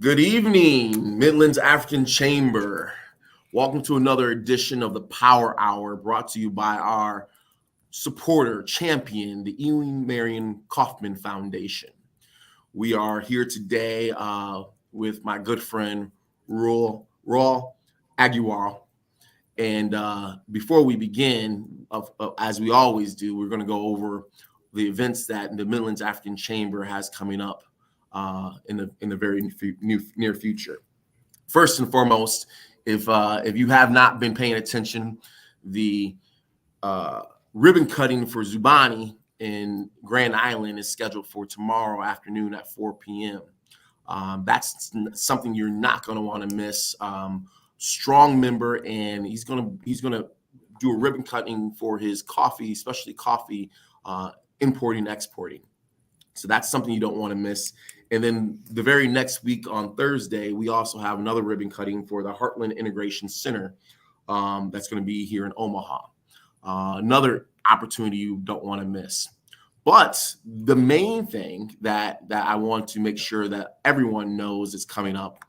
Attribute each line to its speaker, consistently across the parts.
Speaker 1: Good evening, Midlands African Chamber. Welcome to another edition of the Power Hour brought to you by our supporter, champion, the Ewing Marion Kaufman Foundation. We are here today with my good friend, Rahul Agarwal. And before we begin, as we always do, we're going to go over the events that the Midlands African Chamber has coming up in the very near future. First and foremost, if you have not been paying attention, the ribbon cutting for Zubani in Grand Island is scheduled for tomorrow afternoon at 4 p.m. That's something you're not going to want to miss. Strong member, and he's gonna do a ribbon cutting for his coffee, especially coffee importing, exporting. So that's something you don't want to miss. And then the very next week on Thursday, we also have another ribbon cutting for the Heartland Integration Center that's going to be here in Omaha. Another opportunity you don't want to miss. But the main thing that I want to make sure that everyone knows is coming up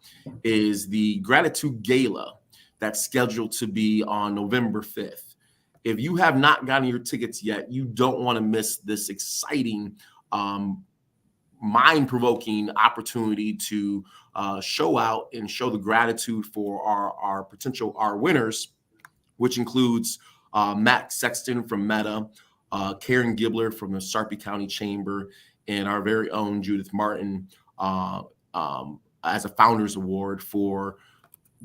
Speaker 1: is the Gratitude Gala that's scheduled to be on November 5th. If you have not gotten your tickets yet, you don't want to miss this exciting, mind-provoking opportunity to show out and show the gratitude for our winners, which includes Matt Sexton from Meta, Karen Gibler from the Sarpy County Chamber, and our very own Judith Martin as a Founders Award for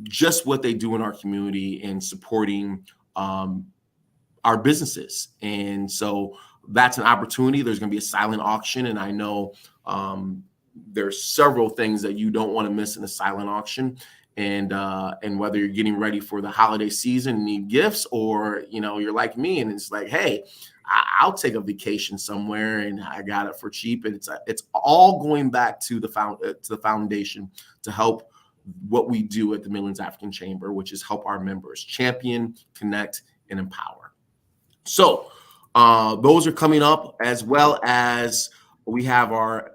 Speaker 1: just what they do in our community and supporting our businesses. And so that's an opportunity. There's going to be a silent auction, and I know there's several things that you don't want to miss in a silent auction. And whether you're getting ready for the holiday season and need gifts, or you're like me and it's like, hey, I'll take a vacation somewhere and I got it for cheap. And it's all going back to the foundation to help what we do at the Midlands African Chamber, which is help our members champion, connect, and empower. So those are coming up, as well as we have our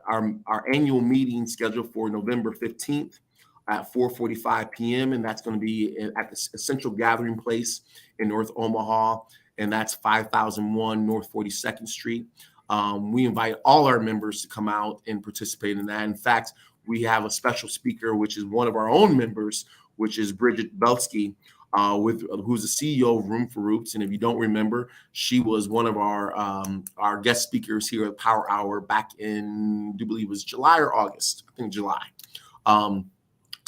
Speaker 1: annual meeting scheduled for November 15th at 4:45 p.m. And that's going to be at the Essential Gathering Place in North Omaha, and that's 5001 North 42nd Street. We invite all our members to come out and participate in that. In fact, we have a special speaker, which is one of our own members, which is Bridget Belsky, who's the CEO of Room for Roots. And if you don't remember, she was one of our guest speakers here at Power Hour back in, I do believe it was July or August. I think July.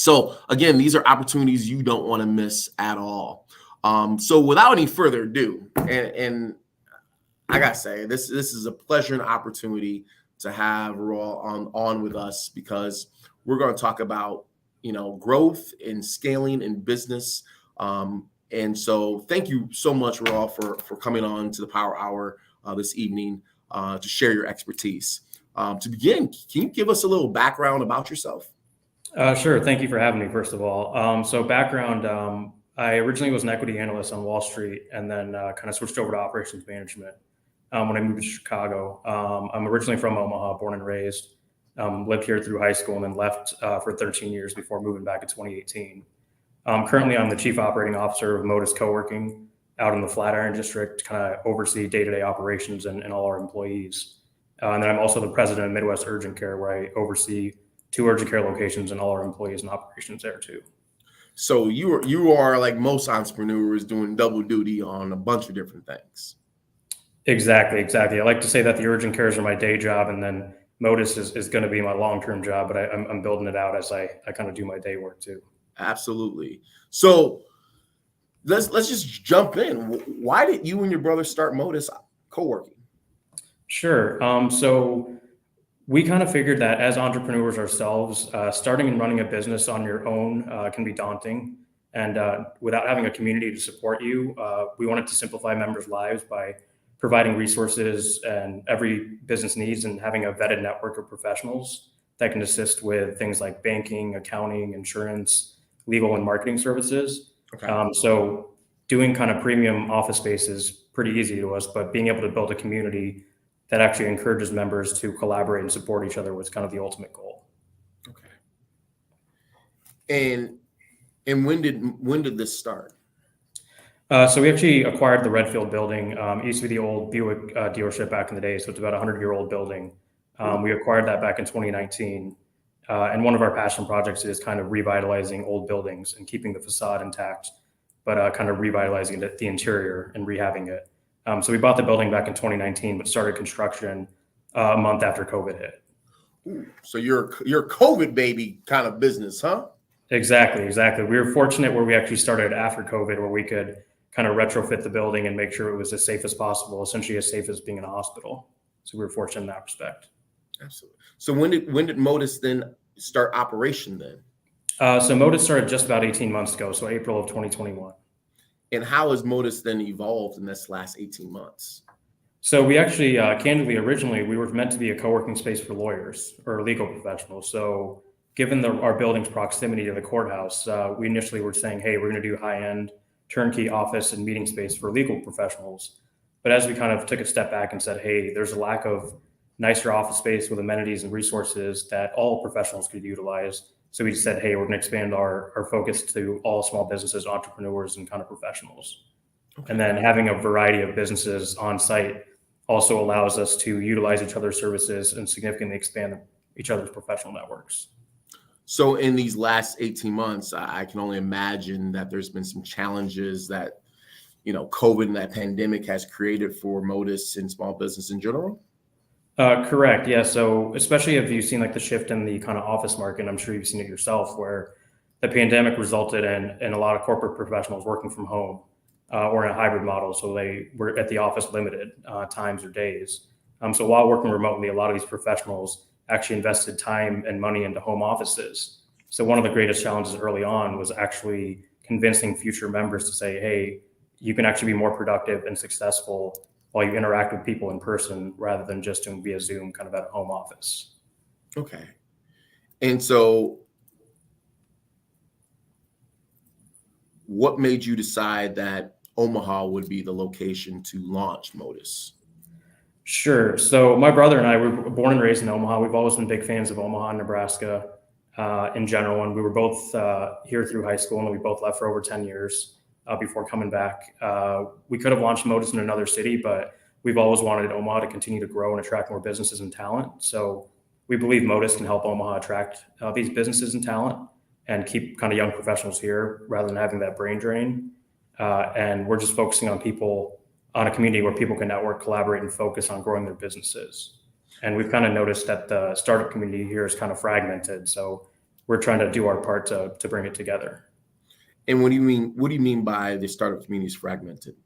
Speaker 1: So again, these are opportunities you don't want to miss at all. So without any further ado, and I gotta say, this is a pleasure and opportunity to have Rahul on with us, because we're going to talk about growth and scaling in business. And so thank you so much, Rahul, for coming on to the Power Hour this evening to share your expertise. To begin, can you give us a little background about yourself?
Speaker 2: Sure. Thank you for having me, first of all. So background, I originally was an equity analyst on Wall Street, and then kind of switched over to operations management when I moved to Chicago. I'm originally from Omaha, born and raised, lived here through high school, and then left for 13 years before moving back in 2018. Currently, I'm the chief operating officer of Modus Coworking out in the Flatiron District, kind of oversee day-to-day operations and all our employees. And then I'm also the president of Midwest Urgent Care, where I oversee 2 urgent care locations and all our employees and operations there too.
Speaker 1: So you are like most entrepreneurs, doing double duty on a bunch of different things.
Speaker 2: Exactly. I like to say that the urgent cares are my day job, and then Modus is going to be my long-term job, but I'm building it out as I kind of do my day work too.
Speaker 1: Absolutely. So let's just jump in. Why did you and your brother start Modus Coworking?
Speaker 2: Sure. So we kind of figured that as entrepreneurs ourselves, starting and running a business on your own can be daunting. And without having a community to support you, we wanted to simplify members' lives by providing resources and every business needs, and having a vetted network of professionals that can assist with things like banking, accounting, insurance, legal, and marketing services.
Speaker 1: Okay.
Speaker 2: So doing kind of premium office space is pretty easy to us, but being able to build a community that actually encourages members to collaborate and support each other was kind of the ultimate goal.
Speaker 1: Okay. And when did this start?
Speaker 2: So we actually acquired the Redfield building. It used to be the old Buick dealership back in the day, so it's about a 100-year-old building. We acquired that back in 2019. And one of our passion projects is kind of revitalizing old buildings and keeping the facade intact, but kind of revitalizing the interior and rehabbing it. So we bought the building back in 2019, but started construction a month after COVID hit.
Speaker 1: So you're a COVID baby kind of business, huh?
Speaker 2: Exactly. We were fortunate where we actually started after COVID, where we could kind of retrofit the building and make sure it was as safe as possible, essentially as safe as being in a hospital. So we were fortunate in that respect.
Speaker 1: Absolutely. So when did Modus then start operation then?
Speaker 2: So Modus started just about 18 months ago, so April of 2021.
Speaker 1: And how has Modus then evolved in this last 18 months?
Speaker 2: So we actually, candidly, originally, we were meant to be a co-working space for lawyers or legal professionals. So given our building's proximity to the courthouse, we initially were saying, hey, we're going to do high-end turnkey office and meeting space for legal professionals. But as we kind of took a step back and said, hey, there's a lack of nicer office space with amenities and resources that all professionals could utilize. So we just said, hey, we're going to expand our focus to all small businesses, entrepreneurs, and kind of professionals. Okay. And then having a variety of businesses on site also allows us to utilize each other's services and significantly expand each other's professional networks.
Speaker 1: So in these last 18 months, I can only imagine that there's been some challenges that, COVID and that pandemic has created for Modus and small business in general.
Speaker 2: Correct. Yeah. So especially if you've seen like the shift in the kind of office market, I'm sure you've seen it yourself, where the pandemic resulted in a lot of corporate professionals working from home or in a hybrid model. So they were at the office limited times or days. So while working remotely, a lot of these professionals actually invested time and money into home offices. So one of the greatest challenges early on was actually convincing future members to say, hey, you can actually be more productive and successful while you interact with people in person rather than just doing via Zoom kind of at a home office.
Speaker 1: Okay. And so what made you decide that Omaha would be the location to launch Modus?
Speaker 2: Sure. So my brother and I were born and raised in Omaha. We've always been big fans of Omaha, Nebraska in general. And we were both here through high school, and we both left for over 10 years before coming back. We could have launched Modus in another city, but we've always wanted Omaha to continue to grow and attract more businesses and talent. So we believe Modus can help Omaha attract these businesses and talent and keep kind of young professionals here rather than having that brain drain. And we're just focusing on a community where people can network, collaborate, and focus on growing their businesses. And we've kind of noticed that the startup community here is kind of fragmented. So we're trying to do our part to bring it together.
Speaker 1: And what do you mean by the startup community is fragmented?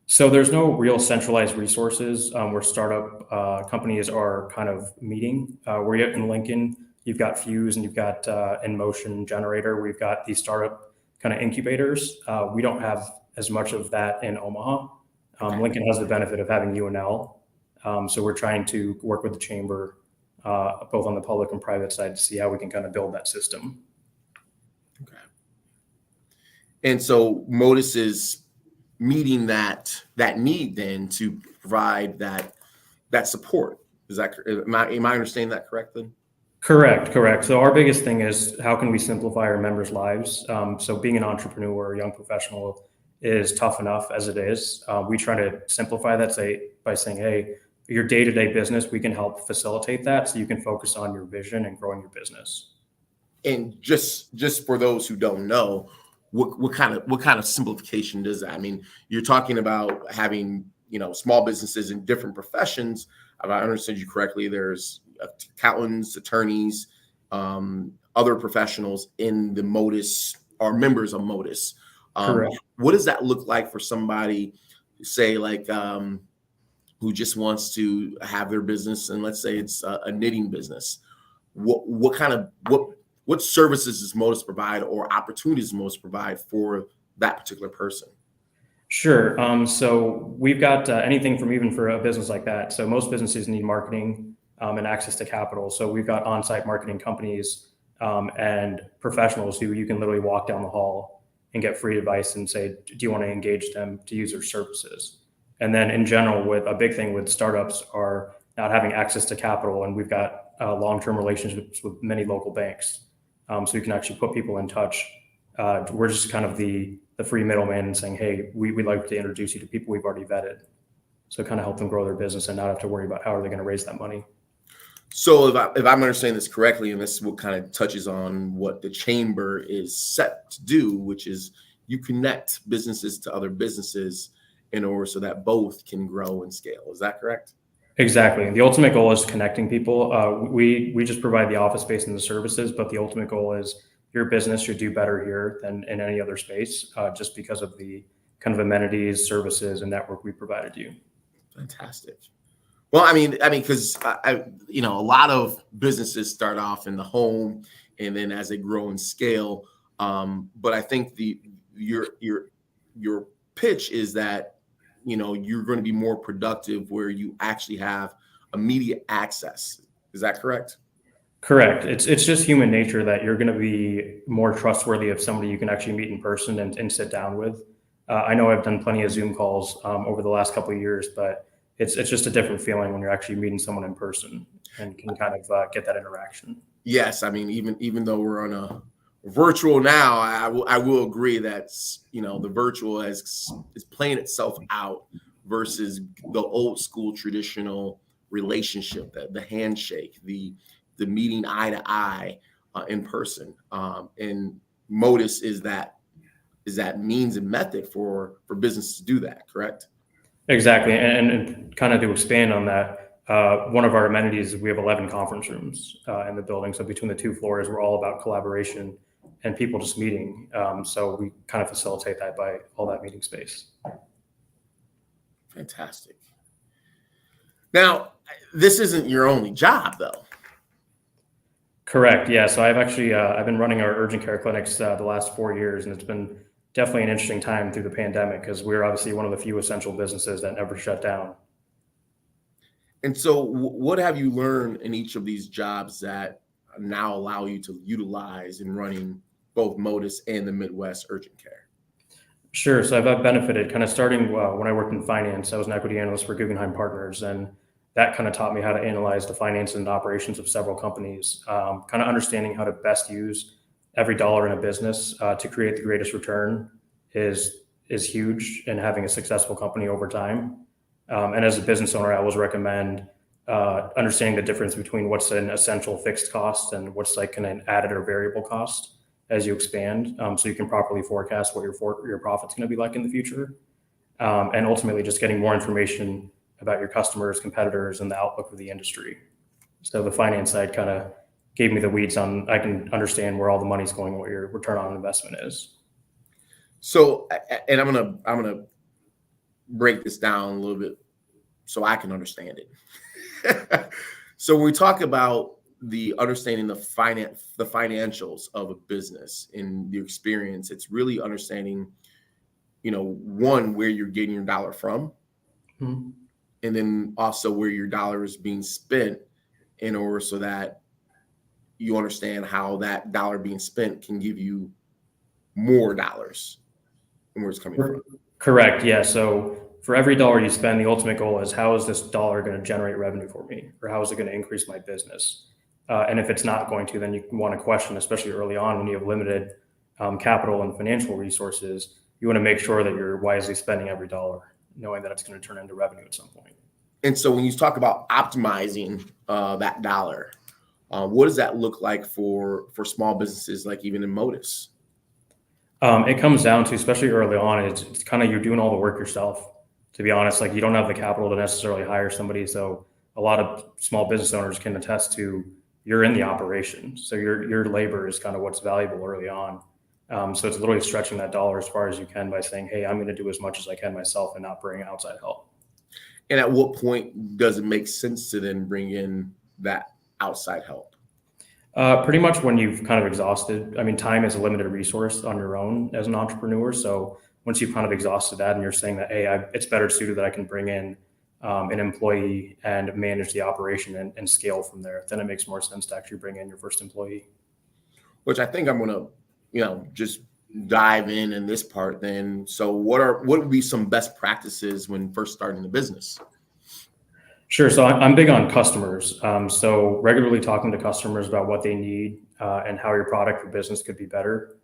Speaker 2: So there's no real centralized resources where startup companies are kind of meeting. Where you're in Lincoln, you've got Fuse and you've got InMotion Generator. We've got these startup kind of incubators. We don't have as much of that in Omaha. Lincoln has the benefit of having UNL. So we're trying to work with the chamber, both on the public and private side, to see how we can kind of build that system.
Speaker 1: Okay. And so Modus is meeting that need then to provide that support. Am I understanding that correctly?
Speaker 2: Correct. So our biggest thing is how can we simplify our members' lives? So being an entrepreneur or a young professional is tough enough as it is. We try to simplify that by saying, hey, your day-to-day business, we can help facilitate that so you can focus on your vision and growing your business.
Speaker 1: And just for those who don't know, what kind of simplification does that? I mean, you're talking about having, small businesses in different professions. If I understood you correctly, there's accountants, attorneys, other professionals in the Modus or members of Modus.
Speaker 2: Correct.
Speaker 1: What does that look like for somebody, say, like who just wants to have their business, and let's say it's a knitting business? What services does Modus provide, or opportunities does Modus provide for that particular person?
Speaker 2: Sure. So we've got anything from even for a business like that. So most businesses need marketing and access to capital. So we've got on-site marketing companies and professionals who you can literally walk down the hall and get free advice and say, do you want to engage them to use their services? And then in general, with a big thing with startups are not having access to capital. And we've got long-term relationships with many local banks. so you can actually put people in touch. We're just kind of the free middleman and saying, hey, we'd like to introduce you to people we've already vetted. So kind of help them grow their business and not have to worry about how are they going to raise that money.
Speaker 1: So if I'm understanding this correctly, and this is what kind of touches on what the chamber is set to do, which is you connect businesses to other businesses in order so that both can grow and scale. Is that correct?
Speaker 2: Exactly. The ultimate goal is connecting people. We just provide the office space and the services, but the ultimate goal is your business should do better here than in any other space, just because of the kind of amenities, services, and network we provided you.
Speaker 1: Fantastic. Well, I mean, because a lot of businesses start off in the home, and then as they grow and scale. But I think your pitch is that you're going to be more productive where you actually have immediate access. Is that correct?
Speaker 2: Correct. It's just human nature that you're going to be more trustworthy of somebody you can actually meet in person and sit down with. I know I've done plenty of Zoom calls over the last couple of years, but it's just a different feeling when you're actually meeting someone in person and can kind of get that interaction.
Speaker 1: Yes, I mean, even though we're on a virtual now, I will agree that the virtual is playing itself out versus the old school traditional relationship, the handshake, the meeting eye to eye in person. And Modus is that means and method for business to do that, correct?
Speaker 2: Exactly. And kind of to expand on that, one of our amenities is we have 11 conference rooms in the building. So between the two floors, we're all about collaboration and people just meeting. So we kind of facilitate that by all that meeting space.
Speaker 1: Fantastic. Now, this isn't your only job, though.
Speaker 2: Correct. Yeah. So I've been running our urgent care clinics the last 4 years, and it's been definitely an interesting time through the pandemic because we're obviously one of the few essential businesses that never shut down.
Speaker 1: And so what have you learned in each of these jobs that now allow you to utilize in running both Modus and the Midwest Urgent Care?
Speaker 2: Sure. So I've benefited kind of starting when I worked in finance. I was an equity analyst for Guggenheim Partners, and that kind of taught me how to analyze the finance and operations of several companies, kind of understanding how to best use every dollar in a business to create the greatest return is huge in having a successful company over time. And as a business owner, I always recommend understanding the difference between what's an essential fixed cost and what's like an added or variable cost as you expand, so you can properly forecast what your profit's going to be like in the future, and ultimately just getting more information about your customers, competitors, and the outlook of the industry. So the finance side kind of gave me the weeds on, I can understand where all the money's going, what your return on investment is.
Speaker 1: So, and I'm gonna break this down a little bit so I can understand it. So when we talk about the understanding the financials of a business in the experience, it's really understanding, one, where you're getting your dollar from,
Speaker 2: Mm-hmm.
Speaker 1: and then also where your dollar is being spent in order so that you understand how that dollar being spent can give you more dollars and where it's coming from.
Speaker 2: Correct. Yeah. So for every dollar you spend, the ultimate goal is how is this dollar going to generate revenue for me, or how is it going to increase my business? And if it's not going to, then you want to question, especially early on when you have limited capital and financial resources, you want to make sure that you're wisely spending every dollar, knowing that it's going to turn into revenue at some point.
Speaker 1: And so when you talk about optimizing that dollar, what does that look like for small businesses, like even in Modus?
Speaker 2: It comes down to, especially early on, it's kind of you're doing all the work yourself. To be honest, like you don't have the capital to necessarily hire somebody. So a lot of small business owners can attest to you're in the operation. So your labor is kind of what's valuable early on. So it's literally stretching that dollar as far as you can by saying, hey, I'm going to do as much as I can myself and not bring outside help.
Speaker 1: And at what point does it make sense to then bring in that outside help?
Speaker 2: Pretty much when you've kind of exhausted. I mean, time is a limited resource on your own as an entrepreneur. So once you've kind of exhausted that and you're saying that, hey, it's better suited that I can bring in an employee and manage the operation and scale from there, then it makes more sense to actually bring in your first employee.
Speaker 1: Which I think I'm going to, just dive in this part then. So what would be some best practices when first starting the business?
Speaker 2: Sure. So I'm big on customers. So regularly talking to customers about what they need and how your product or business could be better.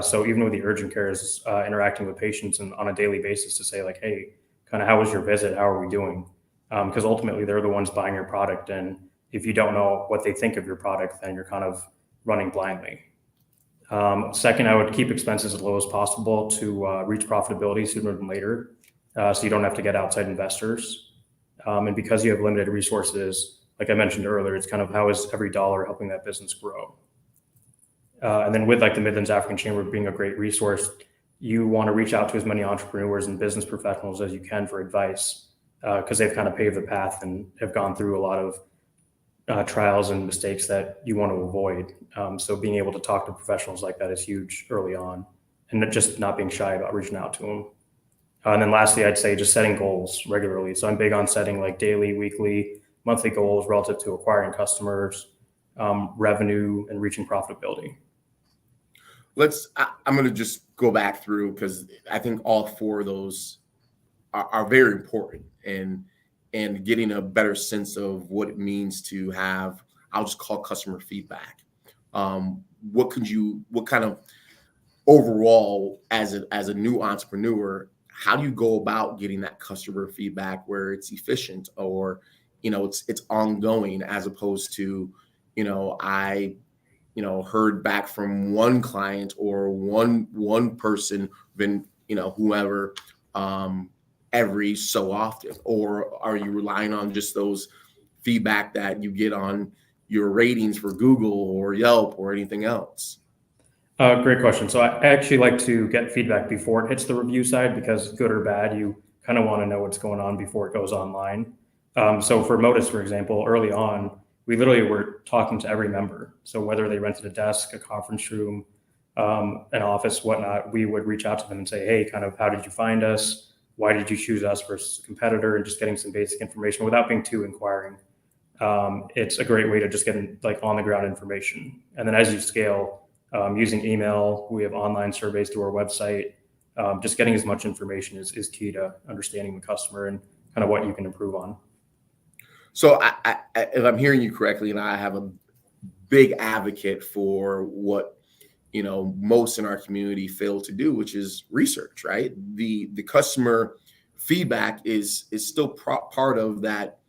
Speaker 2: So even with the urgent cares, interacting with patients and on a daily basis to say like, hey, kind of how was your visit? How are we doing? Because ultimately they're the ones buying your product. And if you don't know what they think of your product, then you're kind of running blindly. Second, I would keep expenses as low as possible to reach profitability sooner than later. So you don't have to get outside investors. And because you have limited resources, like I mentioned earlier, it's kind of how is every dollar helping that business grow? And then with like the Midlands African Chamber being a great resource, you want to reach out to as many entrepreneurs and business professionals as you can for advice because they've kind of paved the path and have gone through a lot of trials and mistakes that you want to avoid. So being able to talk to professionals like that is huge early on and just not being shy about reaching out to them. And then lastly, I'd say just setting goals regularly. So I'm big on setting like daily, weekly, monthly goals relative to acquiring customers, revenue, and reaching profitability.
Speaker 1: I'm going to just go back through because I think all four of those are very important and getting a better sense of what it means to have, I'll just call customer feedback. What kind of overall as a new entrepreneur, how do you go about getting that customer feedback where it's efficient or, it's ongoing as opposed to, I heard back from one client or one person, whoever, every so often, or are you relying on just those feedback that you get on your ratings for Google or Yelp or anything else?
Speaker 2: Great question. So I actually like to get feedback before it hits the review side because good or bad, you kind of want to know what's going on before it goes online. So for Modus, for example, early on, we literally were talking to every member. So whether they rented a desk, a conference room, an office, whatnot, we would reach out to them and say, hey, kind of how did you find us? Why did you choose us versus a competitor? And just getting some basic information without being too inquiring. It's a great way to just get like on the ground information. And then as you scale, using email, we have online surveys through our website. Just getting as much information is key to understanding the customer and kind of what you can improve on.
Speaker 1: So if I'm hearing you correctly, and I have a big advocate for what, most in our community fail to do, which is research, right? The customer feedback is still part of that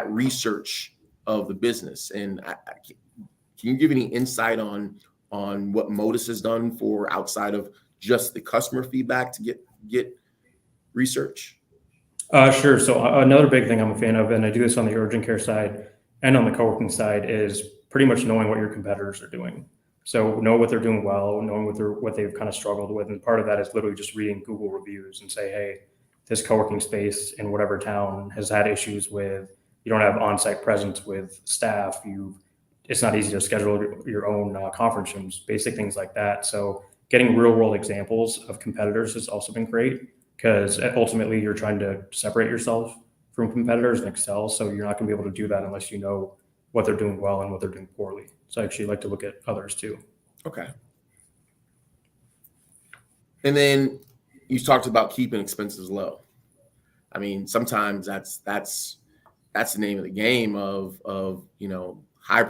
Speaker 1: research of the business. And can you give any insight on what Modus has done for outside of just the customer feedback to get research?
Speaker 2: Sure. So another big thing I'm a fan of, and I do this on the urgent care side and on the co-working side, is pretty much knowing what your competitors are doing. So know what they're doing well, knowing what they've kind of struggled with. And part of that is literally just reading Google reviews and say, hey, this co-working space in whatever town has had issues with, you don't have on-site presence with staff, it's not easy to schedule your own conference rooms, basic things like that. So getting real world examples of competitors has also been great because ultimately you're trying to separate yourself from competitors and excel. So you're not going to be able to do that unless you know what they're doing well and what they're doing poorly. So I actually like to look at others too.
Speaker 1: Okay. And then you talked about keeping expenses low. I mean, sometimes that's the name of the game of high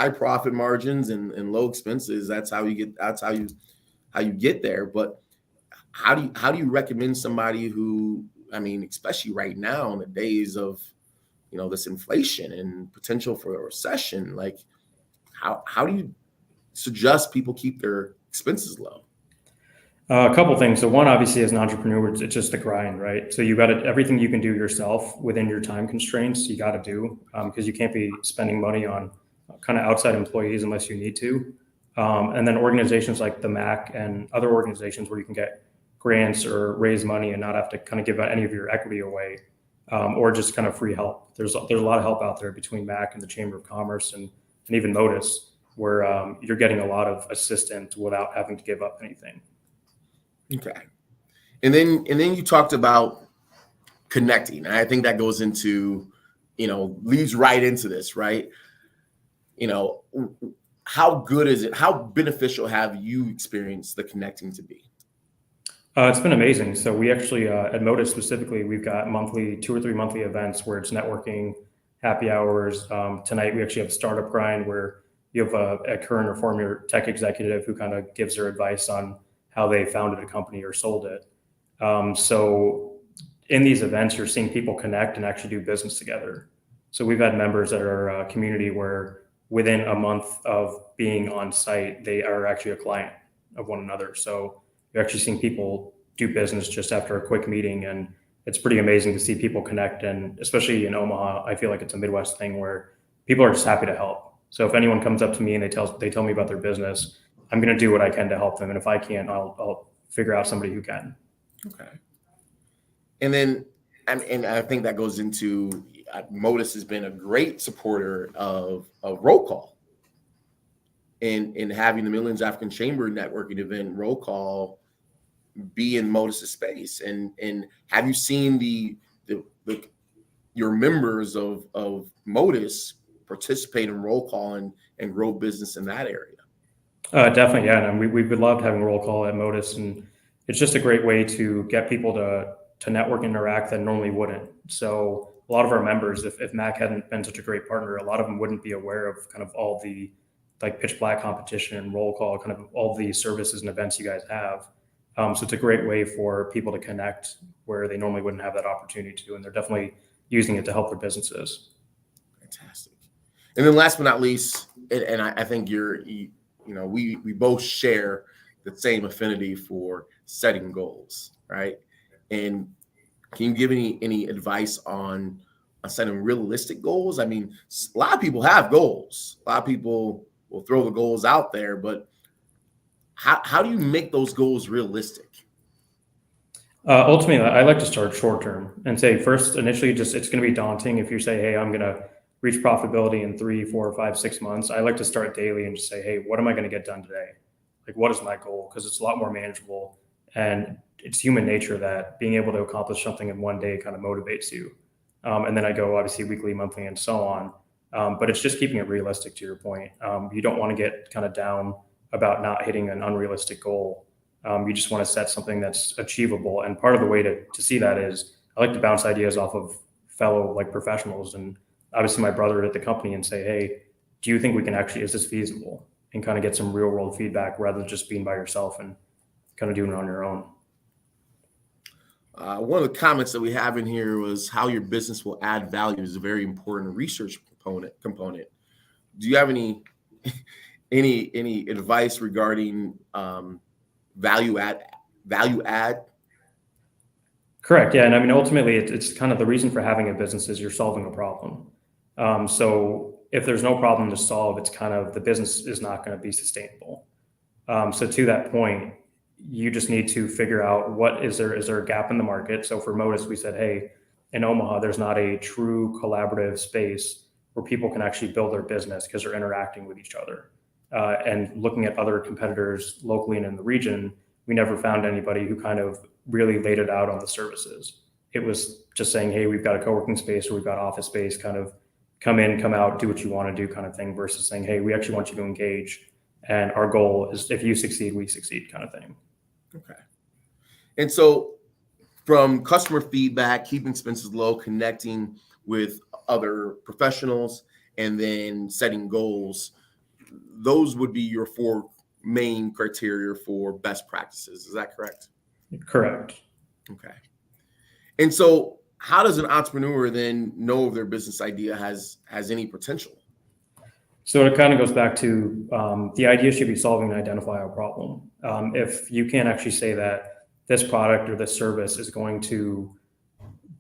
Speaker 1: profit margins and low expenses. That's how you get there. But how do you recommend somebody who, especially right now in the days of this inflation and potential for a recession, like how do you suggest people keep their expenses low?
Speaker 2: A couple things. So one, obviously, as an entrepreneur, it's just a grind, right? So you got to everything you can do yourself within your time constraints. You got to do because you can't be spending money on kind of outside employees unless you need to. And then organizations like the MAC and other organizations where you can get grants or raise money and not have to kind of give any of your equity away, or just kind of free help. There's a lot of help out there between MAC and the Chamber of Commerce and even Modus, where you're getting a lot of assistance without having to give up anything.
Speaker 1: Okay. And then you talked about connecting. And I think that goes into, leads right into this, right? How good is it? How beneficial have you experienced the connecting to be?
Speaker 2: It's been amazing. So we actually, at Modus specifically, we've got monthly, 2 or 3 monthly events where it's networking, happy hours. Tonight we actually have a startup grind where you have a current or former tech executive who kind of gives their advice on how they founded a company or sold it. So in these events, you're seeing people connect and actually do business together. So we've had members that are a community where within a month of being on site, they are actually a client of one another. So you're actually seeing people do business just after a quick meeting, and it's pretty amazing to see people connect. And especially in Omaha, I feel like it's a Midwest thing where people are just happy to help. So if anyone comes up to me and they tell me about their business, I'm going to do what I can to help them, and if I can't, I'll figure out somebody who can.
Speaker 1: Okay. And then, and I think that goes into Modus has been a great supporter of roll call, and having the Midlands African Chamber networking event roll call be in Modus's space. And have you seen the your members of Modus participate in roll call and grow business in that area?
Speaker 2: Definitely, yeah. And we've loved having roll call at Modus, and it's just a great way to get people to network and interact that normally wouldn't. So a lot of our members, if Mac hadn't been such a great partner, a lot of them wouldn't be aware of kind of all the like pitch black competition and roll call, kind of all the services and events you guys have. So it's a great way for people to connect where they normally wouldn't have that opportunity to, and they're definitely using it to help their businesses.
Speaker 1: Fantastic. And then last but not least, and I think you know, we both share the same affinity for setting goals, right? And can you give any advice on setting realistic goals? I mean, a lot of people have goals. A lot of people will throw the goals out there, but how do you make those goals realistic?
Speaker 2: Ultimately, I like to start short term and say first, initially, just it's going to be daunting if you say, hey, I'm going to reach profitability in 3, 4, 5, 6 months. I like to start daily and just say, hey, what am I going to get done today? Like, what is my goal? Because it's a lot more manageable. And it's human nature that being able to accomplish something in one day kind of motivates you. And then I go obviously weekly, monthly, and so on. But it's just keeping it realistic to your point. You don't want to get kind of down about not hitting an unrealistic goal. You just want to set something that's achievable. And part of the way to see that is I like to bounce ideas off of fellow like professionals and obviously my brother at the company and say, hey, do you think we can actually, is this feasible? And kind of get some real world feedback rather than just being by yourself and kind of doing it on your own.
Speaker 1: One of the comments that we have in here was how your business will add value is a very important research component. Do you have any advice regarding value add?
Speaker 2: Correct. Yeah. And I mean, ultimately, it's kind of the reason for having a business is you're solving a problem. So if there's no problem to solve, it's kind of the business is not going to be sustainable. So to that point, you just need to figure out is there a gap in the market? So for Modus, we said, hey, in Omaha, there's not a true collaborative space where people can actually build their business because they're interacting with each other. And looking at other competitors locally and in the region, we never found anybody who kind of really laid it out on the services. It was just saying, hey, we've got a co-working space or we've got office space, kind of come in, come out, do what you want to do kind of thing, versus saying, hey, we actually want you to engage. And our goal is if you succeed, we succeed kind of thing.
Speaker 1: Okay. And so from customer feedback, keeping expenses low, connecting with other professionals, and then setting goals, those would be your 4 main criteria for best practices. Is that correct?
Speaker 2: Correct.
Speaker 1: Okay. And so how does an entrepreneur then know if their business idea has any potential?
Speaker 2: So it kind of goes back to the idea should be solving an identifiable problem. If you can't actually say that this product or this service is going to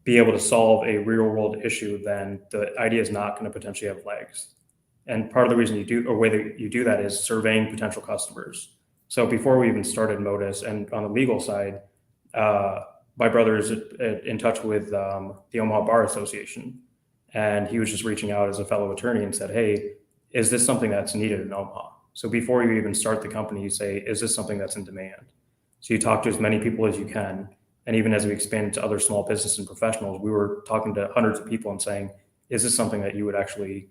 Speaker 2: be able to solve a real world issue, then the idea is not going to potentially have legs. And part of the reason you do, or way that you do that is surveying potential customers. So before we even started Modus, and on the legal side, my brother is in touch with the Omaha Bar Association. And he was just reaching out as a fellow attorney and said, hey, is this something that's needed in Omaha? So before you even start the company, you say, is this something that's in demand? So you talk to as many people as you can. And even as we expanded to other small business and professionals, we were talking to hundreds of people and saying, is this something that you would actually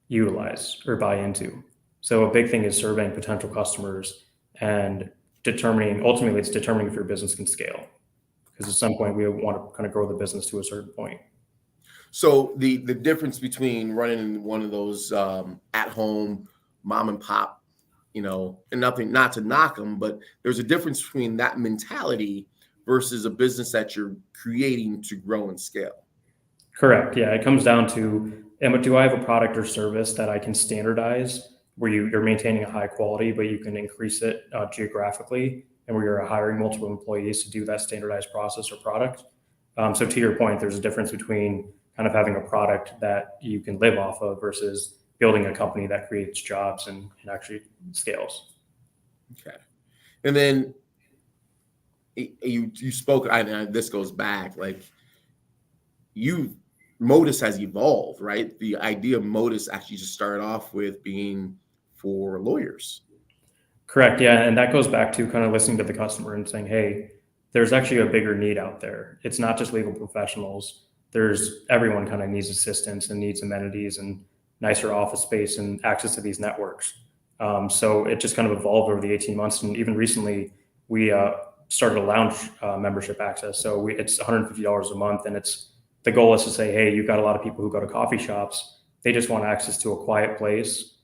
Speaker 2: utilize or buy into? So a big thing is surveying potential customers and ultimately it's determining if your business can scale. Because at some point we want to kind of grow the business to a certain point.
Speaker 1: So the difference between running one of those at home mom and pop, and not to knock them, but there's a difference between that mentality versus a business that you're creating to grow and scale.
Speaker 2: Correct. Yeah, it comes down to, do I have a product or service that I can standardize where you're maintaining a high quality, but you can increase it geographically, and where you're hiring multiple employees to do that standardized process or product. So to your point, there's a difference between kind of having a product that you can live off of versus building a company that creates jobs and actually scales.
Speaker 1: Okay. And then you spoke, this goes back, like Modus has evolved, right? The idea of Modus actually just started off with being for lawyers.
Speaker 2: Correct. Yeah. And that goes back to kind of listening to the customer and saying, hey, there's actually a bigger need out there. It's not just legal professionals. Everyone kind of needs assistance and needs amenities and nicer office space and access to these networks. So it just kind of evolved over the 18 months. And even recently, we started a lounge membership access. So it's $150 a month. And the goal is to say, hey, you've got a lot of people who go to coffee shops. They just want access to a quiet place,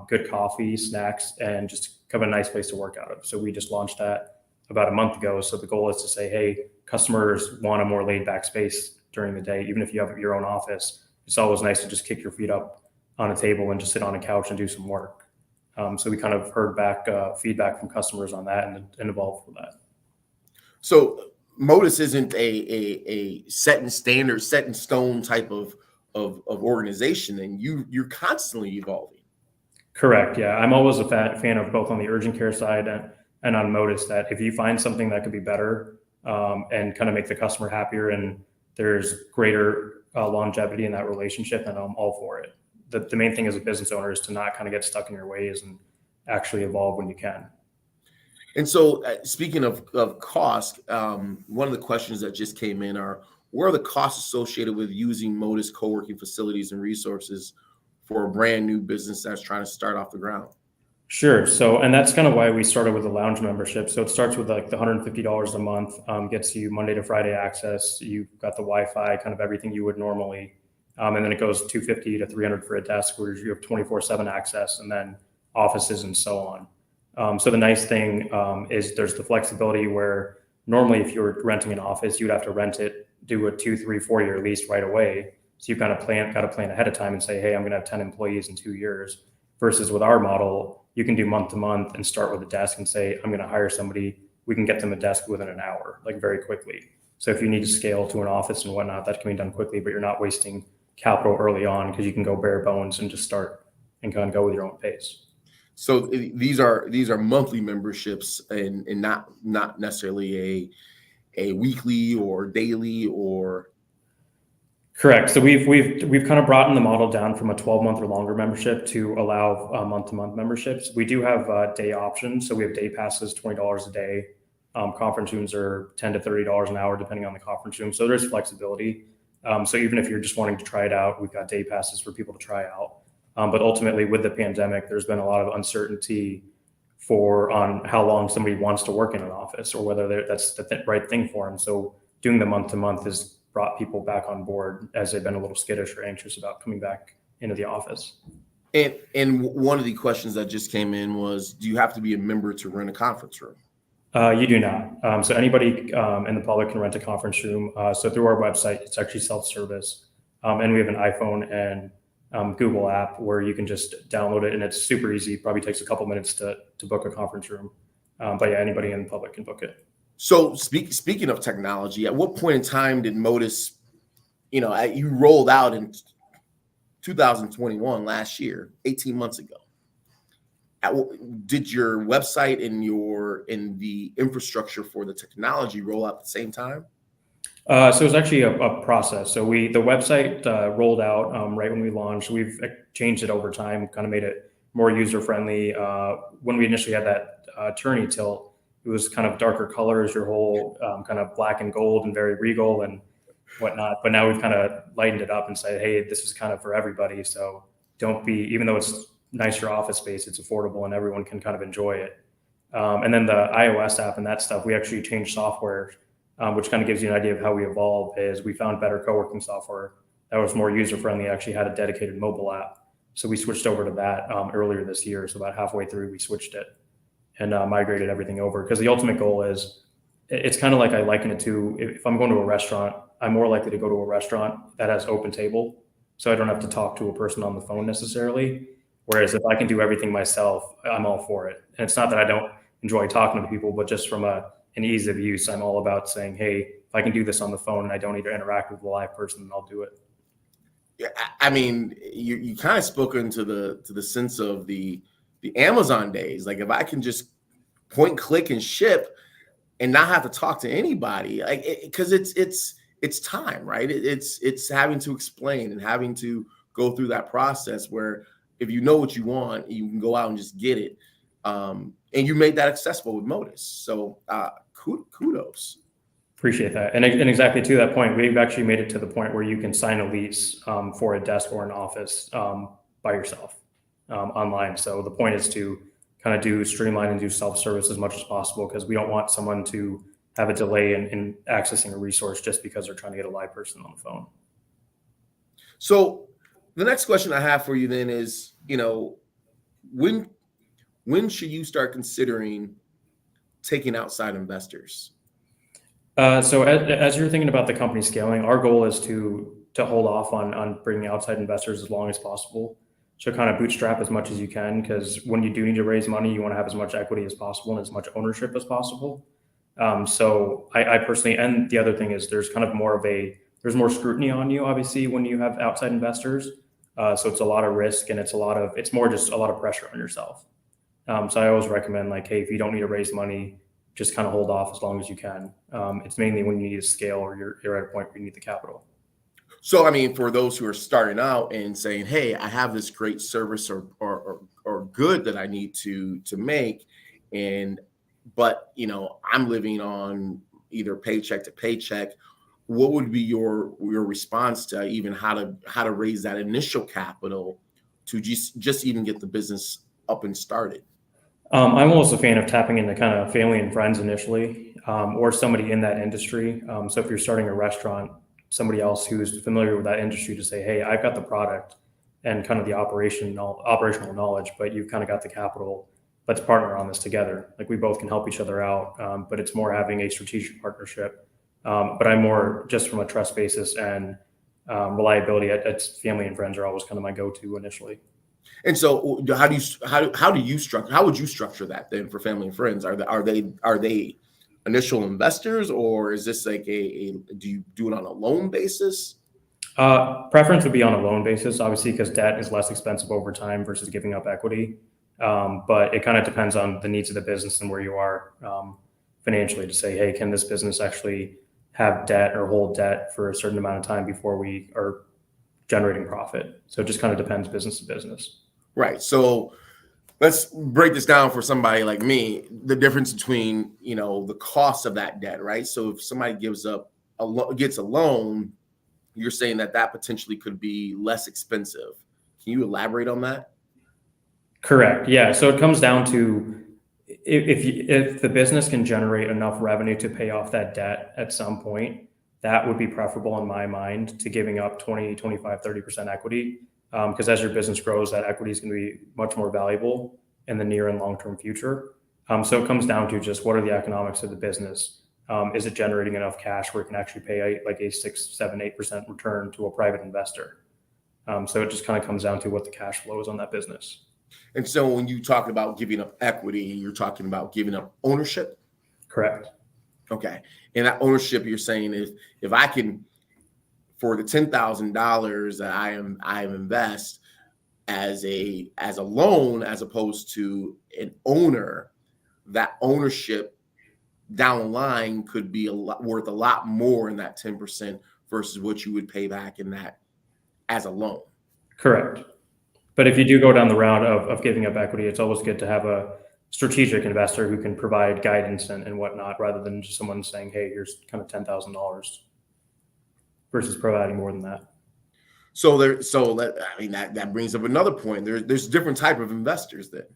Speaker 2: good coffee, snacks, and just kind of a nice place to work out of. So we just launched that about a month ago. So the goal is to say, hey, customers want a more laid back space during the day. Even if you have your own office, it's always nice to just kick your feet up on a table and just sit on a couch and do some work. So we kind of heard back feedback from customers on that and evolved from that.
Speaker 1: So Modus isn't a set in stone type of organization, and you're constantly evolving.
Speaker 2: Correct. Yeah, I'm always a fan of both on the urgent care side and on Modus, that if you find something that could be better and kind of make the customer happier and there's greater longevity in that relationship, then I'm all for it. The main thing as a business owner is to not kind of get stuck in your ways and actually evolve when you can.
Speaker 1: And so speaking of cost, one of the questions that just came in are, where are the costs associated with using Modus co-working facilities and resources for a brand new business that's trying to start off the ground?
Speaker 2: Sure. So, and that's kind of why we started with the lounge membership. So it starts with like the $150 a month, gets you Monday to Friday access. You've got the Wi-Fi, kind of everything you would normally. And then it goes $250 to $300 for a desk, where you have 24/7 access, and then offices and so on. So the nice thing is there's the flexibility where normally if you were renting an office, you'd have to rent it, do a 2, 3, 4-year lease right away. So you've got to plan ahead of time and say, hey, I'm going to have 10 employees in 2 years. Versus with our model, you can do month to month and start with a desk and say, I'm going to hire somebody. We can get them a desk within an hour, like very quickly. So if you need to scale to an office and whatnot, that can be done quickly, but you're not wasting capital early on because you can go bare bones and just start and kind of go with your own pace.
Speaker 1: So these are monthly memberships and not necessarily a weekly or daily or.
Speaker 2: Correct. So we've kind of brought in the model down from a 12-month or longer membership to allow month-to-month memberships. We do have day options. So we have day passes, $20 a day. Conference rooms are $10 to $30 an hour, depending on the conference room. So there's flexibility. So even if you're just wanting to try it out, we've got day passes for people to try out. But ultimately, with the pandemic, there's been a lot of uncertainty on how long somebody wants to work in an office or whether that's the right thing for them. So doing the month-to-month has brought people back on board as they've been a little skittish or anxious about coming back into the office.
Speaker 1: And one of the questions that just came in was, do you have to be a member to rent a conference room?
Speaker 2: You do not. So anybody in the public can rent a conference room. So through our website, it's actually self-service. And we have an iPhone and Google app where you can just download it, and it's super easy. It probably takes a couple minutes to book a conference room. But yeah, anybody in the public can book it.
Speaker 1: So speaking of technology, at what point in time did Modus, you rolled out in 2021, last year, 18 months ago? Did your website and the infrastructure for the technology roll out at the same time?
Speaker 2: So it was actually a process. So the website rolled out right when we launched. We've changed it over time, kind of made it more user friendly. When we initially had that attorney tilt, it was kind of darker colors, your whole kind of black and gold and very regal and whatnot. But now we've kind of lightened it up and said, hey, this is kind of for everybody. So even though it's nicer office space, it's affordable and everyone can kind of enjoy it. And then the iOS app and that stuff, we actually changed software, which kind of gives you an idea of how we evolve. Is we found better co-working software that was more user-friendly, actually had a dedicated mobile app. So we switched over to that earlier this year. So about halfway through, we switched it and migrated everything over. Because the ultimate goal is, it's kind of like I liken it to, if I'm going to a restaurant, I'm more likely to go to a restaurant that has open table. So I don't have to talk to a person on the phone necessarily. Whereas if I can do everything myself, I'm all for it. And it's not that I don't enjoy talking to people, but just from an ease of use, I'm all about saying, hey, if I can do this on the phone and I don't need to interact with a live person, then I'll do it.
Speaker 1: Yeah, I mean, you kind of spoke into the sense of the Amazon days. Like if I can just point, click, and ship, and not have to talk to anybody, like because it's time, right? It's having to explain and having to go through that process where if you know what you want, you can go out and just get it. And you made that accessible with Modus. So kudos.
Speaker 2: Appreciate that. And exactly to that point, we've actually made it to the point where you can sign a lease for a desk or an office by yourself online. So the point is to kind of streamline and do self-service as much as possible, because we don't want someone to have a delay in accessing a resource just because they're trying to get a live person on the phone.
Speaker 1: So the next question I have for you then is, when should you start considering taking outside investors?
Speaker 2: So as you're thinking about the company scaling, our goal is to hold off on bringing outside investors as long as possible. So kind of bootstrap as much as you can, because when you do need to raise money, you want to have as much equity as possible and as much ownership as possible. So I personally, and the other thing is there's kind of there's more scrutiny on you, obviously, when you have outside investors. So it's a lot of risk, and it's more just a lot of pressure on yourself. So I always recommend, like, hey, if you don't need to raise money, just kind of hold off as long as you can. It's mainly when you need to scale or you're at a point where you need the capital.
Speaker 1: So, I mean, for those who are starting out and saying, hey, I have this great service or good that I need to make, but I'm living on either paycheck to paycheck, what would be your response to even how to raise that initial capital to just even get the business up and started?
Speaker 2: I'm almost a fan of tapping into kind of family and friends initially, or somebody in that industry. So if you're starting a restaurant, somebody else who's familiar with that industry to say, hey, I've got the product and kind of the operational knowledge, but you've kind of got the capital. Let's partner on this together. Like, we both can help each other out, but it's more having a strategic partnership. But I'm more just from a trust basis and reliability. It's family and friends are always kind of my go-to initially.
Speaker 1: And so, how would you structure that then for family and friends? Are they initial investors, or is this like do you do it on a loan basis?
Speaker 2: Preference would be on a loan basis, obviously, because debt is less expensive over time versus giving up equity. But it kind of depends on the needs of the business and where you are financially to say, hey, can this business actually have debt or hold debt for a certain amount of time before we are generating profit? So it just kind of depends business to business.
Speaker 1: Right. So let's break this down for somebody like me, the difference between, the cost of that debt, right? So if somebody gets a loan, you're saying that potentially could be less expensive. Can you elaborate on that?
Speaker 2: Correct. Yeah. So it comes down to if the business can generate enough revenue to pay off that debt at some point, that would be preferable in my mind to giving up 20, 25, 30% equity. Because as your business grows, that equity is going to be much more valuable in the near and long-term future. So it comes down to just what are the economics of the business? Is it generating enough cash where it can actually pay like a 6, 7, 8% return to a private investor? So it just kind of comes down to what the cash flow is on that business.
Speaker 1: And so when you talk about giving up equity, you're talking about giving up ownership?
Speaker 2: Correct.
Speaker 1: Okay. And that ownership, you're saying, is if I can, for the $10,000 that I invest as a loan, as opposed to an owner, that ownership down the line could be worth a lot more in that 10% versus what you would pay back in that as a loan.
Speaker 2: Correct. But if you do go down the route of giving up equity, it's always good to have a strategic investor who can provide guidance and whatnot, rather than just someone saying, hey, here's kind of $10,000 versus providing more than that.
Speaker 1: That brings up another point. There's different type of investors then.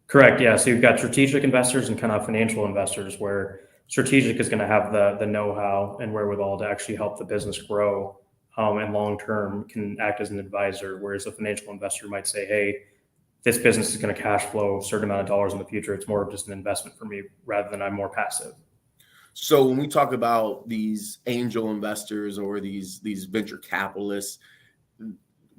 Speaker 2: Correct. Yeah. So you've got strategic investors and kind of financial investors, where strategic is going to have the know-how and wherewithal to actually help the business grow, and long term can act as an advisor. Whereas a financial investor might say, "Hey, this business is going to cash flow a certain amount of dollars in the future. It's more of just an investment for me rather than I'm more passive."
Speaker 1: So when we talk about these angel investors or these venture capitalists,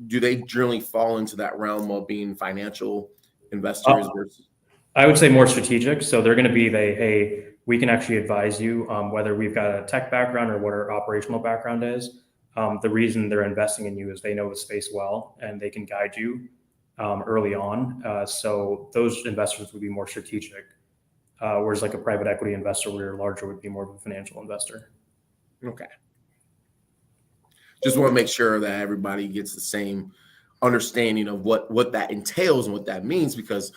Speaker 1: do they generally fall into that realm of being financial investors versus?
Speaker 2: I would say more strategic. So they're going to be hey, we can actually advise you, whether we've got a tech background or what our operational background is. The reason they're investing in you is they know the space well and they can guide you early on. So those investors would be more strategic, whereas like a private equity investor, where you're larger, would be more of a financial investor.
Speaker 1: Okay. Just want to make sure that everybody gets the same understanding of what that entails and what that means, because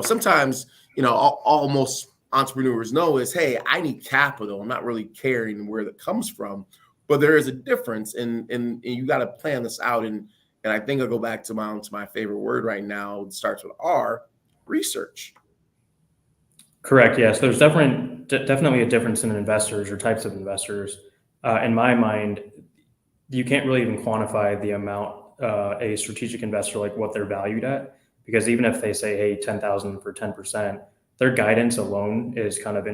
Speaker 1: sometimes all most entrepreneurs know is, hey, I need capital. I'm not really caring where that comes from, but there is a difference, and you got to plan this out. And I think I'll go back to my favorite word right now. It starts with R, research.
Speaker 2: Correct. Yes. There's definitely a difference in investors or types of investors. In my mind, you can't really even quantify the amount a strategic investor, like what they're valued at, because even if they say, hey, 10,000 for 10%, their guidance alone is kind of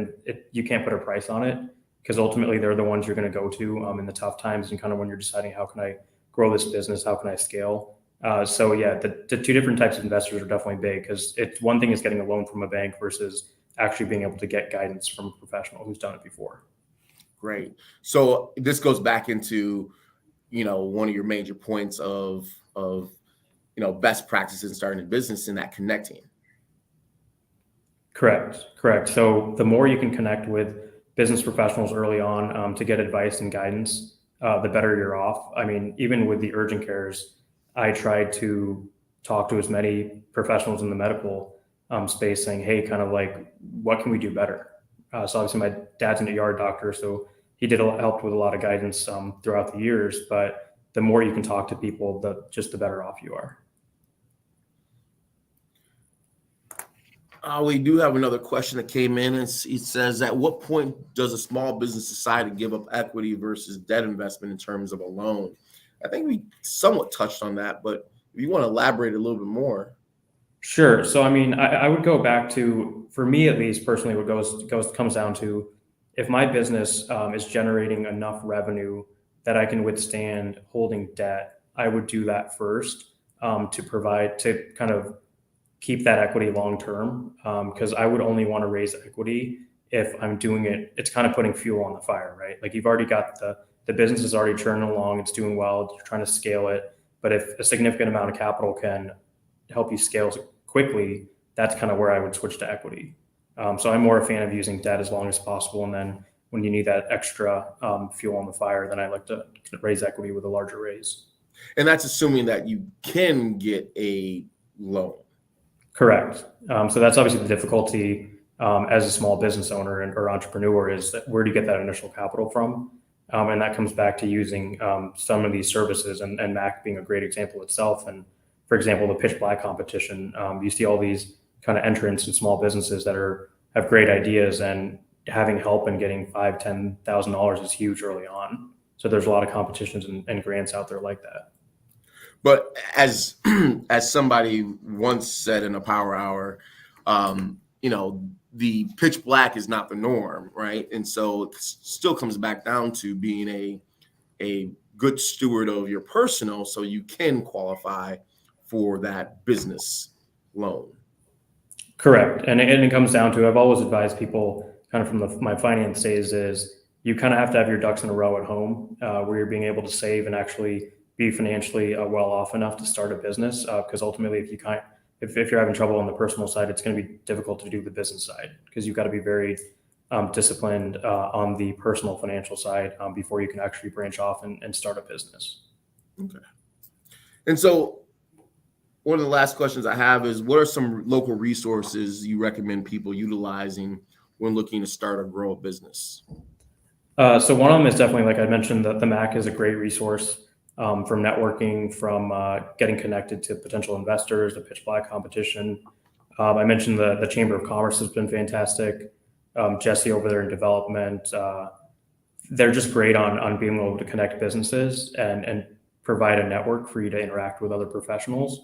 Speaker 2: you can't put a price on it, because ultimately they're the ones you're going to go to in the tough times and kind of when you're deciding, how can I grow this business? How can I scale? So yeah, the two different types of investors are definitely big, because it's one thing is getting a loan from a bank versus actually being able to get guidance from a professional who's done it before.
Speaker 1: Great. So this goes back into one of your major points of best practices in starting a business, in that connecting.
Speaker 2: Correct. So the more you can connect with business professionals early on to get advice and guidance, the better you're off. I mean, even with the urgent cares, I tried to talk to as many professionals in the medical space, saying, hey, kind of like, what can we do better? So obviously my dad's an ER doctor, so he helped with a lot of guidance throughout the years. But the more you can talk to people, the better off you are.
Speaker 1: We do have another question that came in, and it says, at what point does a small business decide to give up equity versus debt investment in terms of a loan? I think we somewhat touched on that, but if you want to elaborate a little bit more.
Speaker 2: Sure. So, I mean, I would go back to, for me at least personally, what comes down to, if my business is generating enough revenue that I can withstand holding debt, I would do that first to kind of keep that equity long term, because I would only want to raise equity if I'm doing it. It's kind of putting fuel on the fire, right? Like, you've already got the business is already churning along, it's doing well, you're trying to scale it. But if a significant amount of capital can help you scale quickly, that's kind of where I would switch to equity. So I'm more a fan of using debt as long as possible, and then when you need that extra fuel on the fire, then I like to raise equity with a larger raise.
Speaker 1: And that's assuming that you can get a loan.
Speaker 2: Correct. So that's obviously the difficulty as a small business owner or entrepreneur, is that where do you get that initial capital from? And that comes back to using some of these services, and Mac being a great example itself. And for example, the pitch black competition, you see all these kind of entrants and small businesses that have great ideas, and having help and getting $5,000-$10,000 is huge early on. So there's a lot of competitions and grants out there like that.
Speaker 1: But as somebody once said in a power hour, the pitch black is not the norm, right? And so it still comes back down to being a good steward of your personal, so you can qualify for that business loan.
Speaker 2: Correct. And it comes down to, I've always advised people kind of from my finance days, is you kind of have to have your ducks in a row at home, where you're being able to save and actually be financially well off enough to start a business. Because ultimately, if you're having trouble on the personal side, it's going to be difficult to do the business side, because you've got to be very disciplined on the personal financial side before you can actually branch off and start a business.
Speaker 1: Okay. And so one of the last questions I have is, what are some local resources you recommend people utilizing when looking to start or grow a business?
Speaker 2: So one of them is definitely, like I mentioned, the Mac is a great resource. From networking, from getting connected to potential investors, the pitch black competition. I mentioned the Chamber of Commerce has been fantastic. Jesse over there in development, they're just great on being able to connect businesses and provide a network for you to interact with other professionals.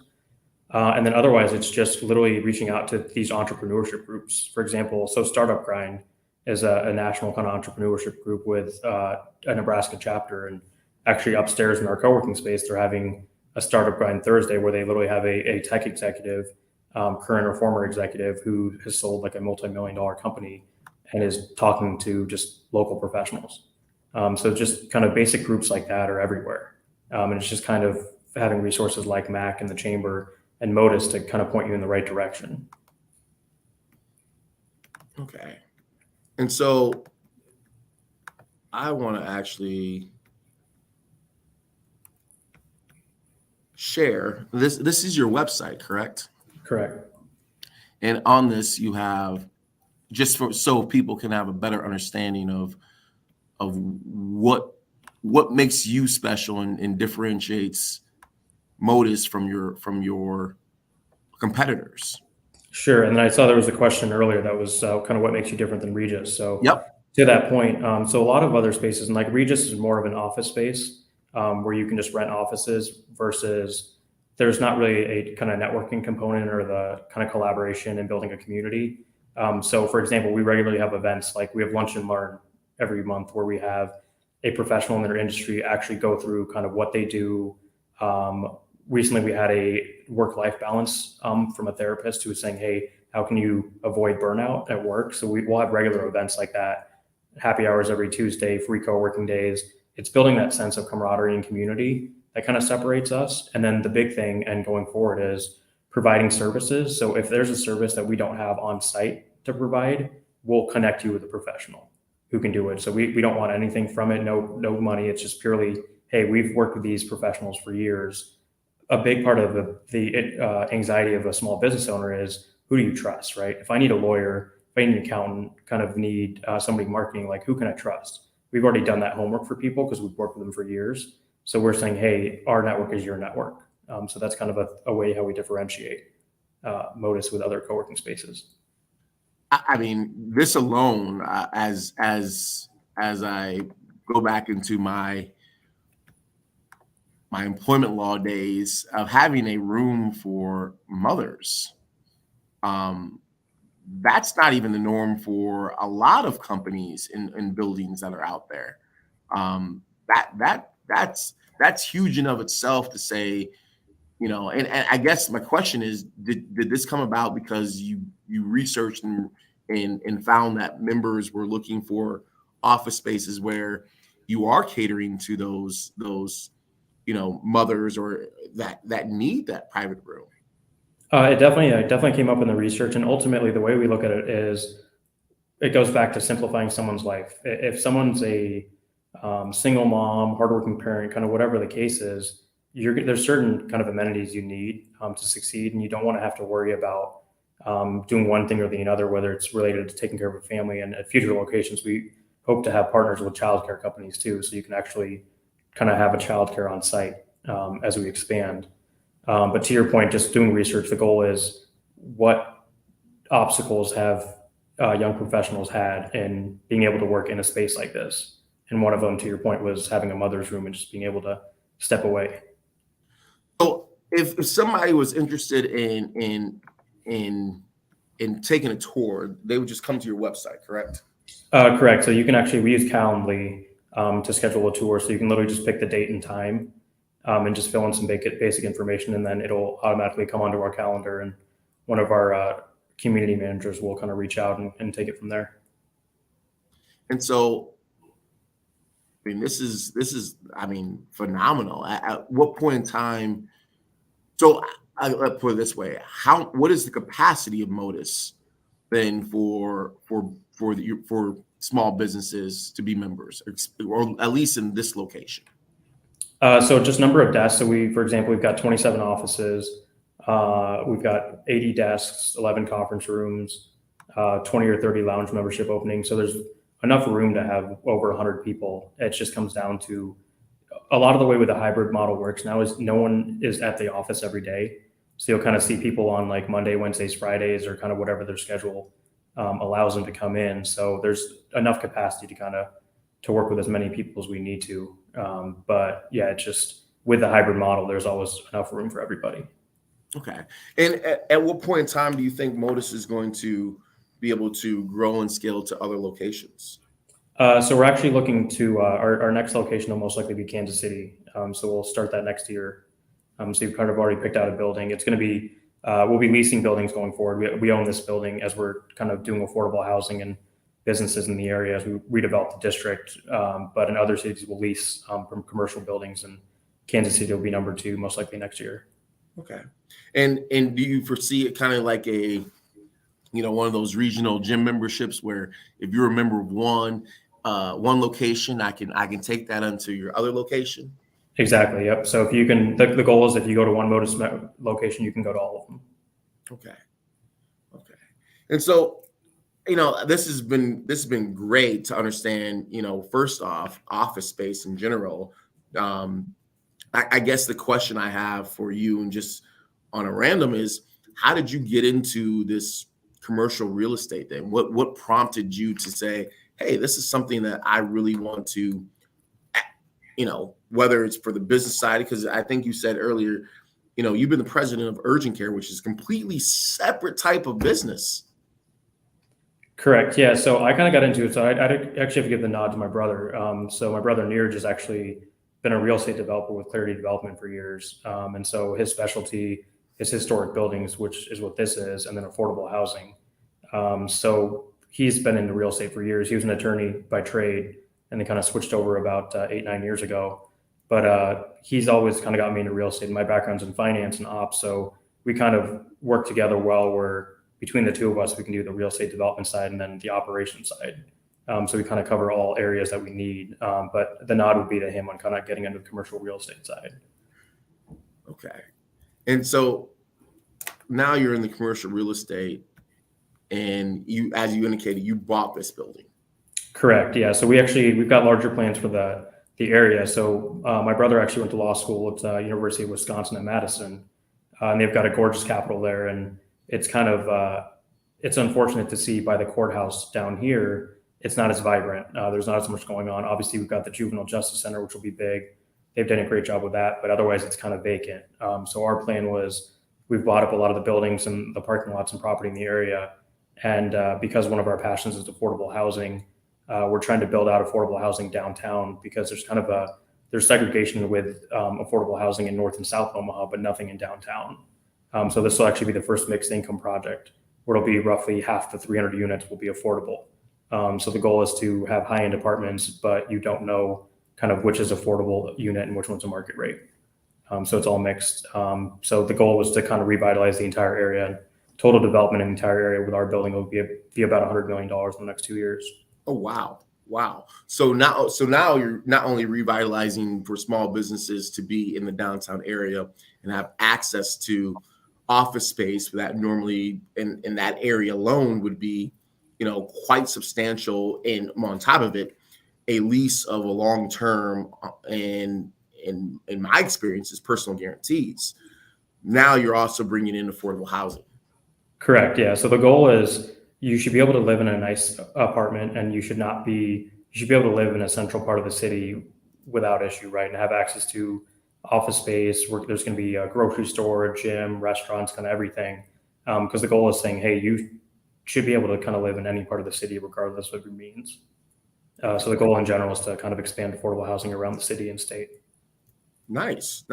Speaker 2: And then otherwise, it's just literally reaching out to these entrepreneurship groups. For example, so Startup Grind is a national kind of entrepreneurship group with a Nebraska chapter. And actually upstairs in our co-working space, they're having a Startup Grind Thursday where they literally have a tech executive, current or former executive, who has sold like a multi-million-dollar company and is talking to just local professionals. So just kind of basic groups like that are everywhere. And it's just kind of having resources like MAC and the Chamber and Modus to kind of point you in the right direction.
Speaker 1: Okay. And so I want to actually share this. This is your website, correct?
Speaker 2: Correct.
Speaker 1: And on this, you have, just for so people can have a better understanding of what makes you special and differentiates Modus from your competitors.
Speaker 2: Sure. And then I saw there was a question earlier that was kind of what makes you different than Regis. So
Speaker 1: Yep.
Speaker 2: to that point, so a lot of other spaces, and like Regis is more of an office space where you can just rent offices versus there's not really a kind of networking component or the kind of collaboration and building a community. So for example, we regularly have events like we have Lunch and Learn every month where we have a professional in their industry actually go through kind of what they do. Recently, we had a work-life balance from a therapist who was saying, hey, how can you avoid burnout at work? So we'll have regular events like that, happy hours every Tuesday, free co-working days. It's building that sense of camaraderie and community that kind of separates us. And then the big thing and going forward is providing services. So if there's a service that we don't have on site to provide, we'll connect you with a professional who can do it. So we don't want anything from it, no money. It's just purely, hey, we've worked with these professionals for years. A big part of the anxiety of a small business owner is, who do you trust, right? If I need a lawyer, if I need an accountant, kind of need somebody marketing, like who can I trust? We've already done that homework for people because we've worked with them for years. So we're saying, hey, our network is your network. So that's kind of a way how we differentiate Modus with other co-working spaces.
Speaker 1: I mean, this alone, as I go back into my employment law days of having a room for mothers, that's not even the norm for a lot of companies in buildings that are out there. That's huge in of itself to say, and I guess my question is, did this come about because you researched and found that members were looking for office spaces where you are catering to those mothers or that need that private room?
Speaker 2: It definitely came up in the research, and ultimately the way we look at it is it goes back to simplifying someone's life. If someone's a single mom, hardworking parent, kind of whatever the case is, there's certain kind of amenities you need to succeed, and you don't want to have to worry about doing one thing or the other, whether it's related to taking care of a family. And at future locations, we hope to have partners with childcare companies too, so you can actually kind of have a childcare on site as we expand. But to your point, just doing research, the goal is what obstacles have young professionals had in being able to work in a space like this. And one of them, to your point, was having a mother's room and just being able to step away.
Speaker 1: So if somebody was interested in taking a tour, they would just come to your website, correct?
Speaker 2: Correct. So you can actually, we use Calendly to schedule a tour. So you can literally just pick the date and time and just fill in some basic information, and then it'll automatically come onto our calendar, and one of our community managers will kind of reach out and take it from there.
Speaker 1: And so, I mean, this is phenomenal. At what point in time? So I'll put it this way: what is the capacity of Modus then for small businesses to be members, or at least in this location?
Speaker 2: So just number of desks. So for example, we've got 27 offices. We've got 80 desks, 11 conference rooms, 20 or 30 lounge membership openings. So there's enough room to have over 100 people. It just comes down to a lot of the way with the hybrid model works now is no one is at the office every day. So you'll kind of see people on like Monday, Wednesdays, Fridays, or kind of whatever their schedule allows them to come in. So there's enough capacity to kind of to work with as many people as we need to. But yeah, it's just with the hybrid model, there's always enough room for everybody.
Speaker 1: Okay. And at what point in time do you think Modus is going to be able to grow and scale to other locations?
Speaker 2: So we're actually looking to our next location will most likely be Kansas City. So we'll start that next year. So we've kind of already picked out a building. It's going to be we'll be leasing buildings going forward. We own this building as we're kind of doing affordable housing and businesses in the area as we redevelop the district. But in other cities, we'll lease from commercial buildings, and Kansas City will be number 2 most likely next year.
Speaker 1: Okay. And do you foresee it kind of like a, one of those regional gym memberships where if you're a member of one location, I can take that onto your other location?
Speaker 2: Exactly. Yep. So if you can, the goal is if you go to one Modus location, you can go to all of them.
Speaker 1: Okay. Okay. And so, this has been great to understand, first off, office space in general. I guess the question I have for you, and just on a random, is how did you get into this commercial real estate then? What prompted you to say, hey, this is something that I really want to, whether it's for the business side, because I think you said earlier, you've been the president of Urgent Care, which is a completely separate type of business.
Speaker 2: Correct. Yeah. So I kind of got into it. So I'd actually have to give the nod to my brother. So my brother Neeraj has actually been a real estate developer with Clarity Development for years. And so his specialty is historic buildings, which is what this is, and then affordable housing. So he's been into real estate for years. He was an attorney by trade and then kind of switched over about 8-9 years ago. But he's always kind of got me into real estate. My background's in finance and ops. So we kind of work together well, where between the two of us, we can do the real estate development side and then the operations side. So we kind of cover all areas that we need. But the nod would be to him on kind of getting into the commercial real estate side.
Speaker 1: Okay. And so now you're in the commercial real estate, and you, as you indicated, you bought this building.
Speaker 2: Correct. Yeah. So we've got larger plans for the area. So my brother actually went to law school at University of Wisconsin at Madison, and they've got a gorgeous Capitol there. And it's kind of it's unfortunate to see by the courthouse down here, it's not as vibrant. There's not as much going on. Obviously, we've got the Juvenile Justice Center, which will be big. They've done a great job with that, but otherwise it's kind of vacant. So our plan was we've bought up a lot of the buildings and the parking lots and property in the area. And because one of our passions is affordable housing, we're trying to build out affordable housing downtown, because there's kind of there's segregation with affordable housing in North and South Omaha, but nothing in downtown. So this will actually be the first mixed income project, where it'll be roughly half the 300 units will be affordable. So the goal is to have high-end apartments, but you don't know kind of which is affordable unit and which one's a market rate. So it's all mixed. So the goal was to kind of revitalize the entire area, and total development in the entire area with our building will be about $100 million in the next 2 years.
Speaker 1: Oh, wow. Wow. So now you're not only revitalizing for small businesses to be in the downtown area and have access to office space that normally in that area alone would be, quite substantial. And on top of it, a lease of a long term, and in my experience, is personal guarantees. Now you're also bringing in affordable housing.
Speaker 2: Correct. Yeah. So the goal is you should be able to live in a nice apartment, and you should be able to live in a central part of the city without issue, right? And have access to office space where there's going to be a grocery store, gym, restaurants, kind of everything. Because the goal is saying, hey, you should be able to kind of live in any part of the city, regardless of your means. So the goal in general is to kind of expand affordable housing around the city and state.
Speaker 1: Nice.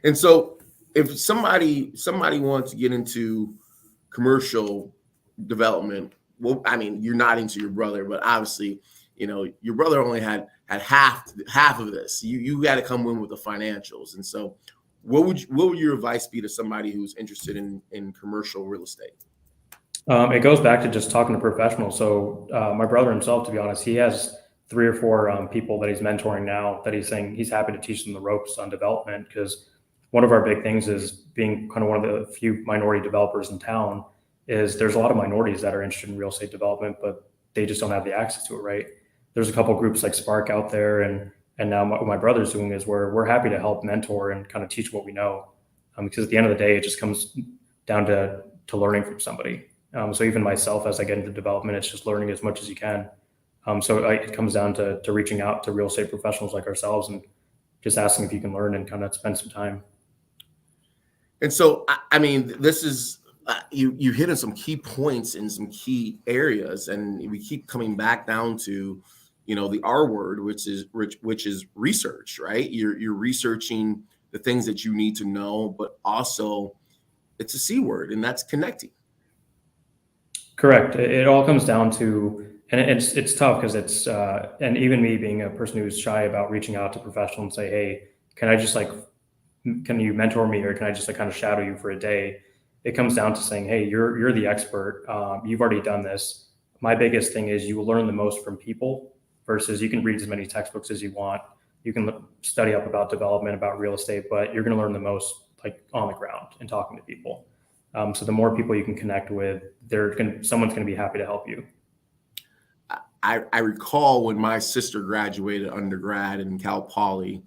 Speaker 1: And so if somebody wants to get into commercial development, well, I mean, you're not into your brother, but obviously, your brother only had half of this. You got to come in with the financials. And so what would your advice be to somebody who's interested in commercial real estate?
Speaker 2: It goes back to just talking to professionals. So my brother himself, to be honest, he has 3 or 4 people that he's mentoring now, that he's saying he's happy to teach them the ropes on development, because one of our big things is being kind of one of the few minority developers in town. Is there's a lot of minorities that are interested in real estate development, but they just don't have the access to it, right? There's a couple of groups like Spark out there, and now what my brother's doing is we're happy to help mentor and kind of teach what we know. because at the end of the day, it just comes down to learning from somebody. So even myself, as I get into development, it's just learning as much as you can. So it comes down to reaching out to real estate professionals like ourselves and just asking if you can learn and kind of spend some time.
Speaker 1: And so, I mean, this is you hit on some key points in some key areas, and we keep coming back down to, the R word, which is research, right? You're researching the things that you need to know, but also it's a C word, and that's connecting.
Speaker 2: Correct. It all comes down to, and it's tough because it's and even me being a person who's shy about reaching out to professionals and say, hey, can you mentor me, or can I just kind of shadow you for a day? It comes down to saying, hey, you're the expert. You've already done this. My biggest thing is you will learn the most from people versus you can read as many textbooks as you want. You can study up about development, about real estate, but you're going to learn the most like on the ground and talking to people. So the more people you can connect with, someone's going to be happy to help you.
Speaker 1: I recall when my sister graduated undergrad in Cal Poly,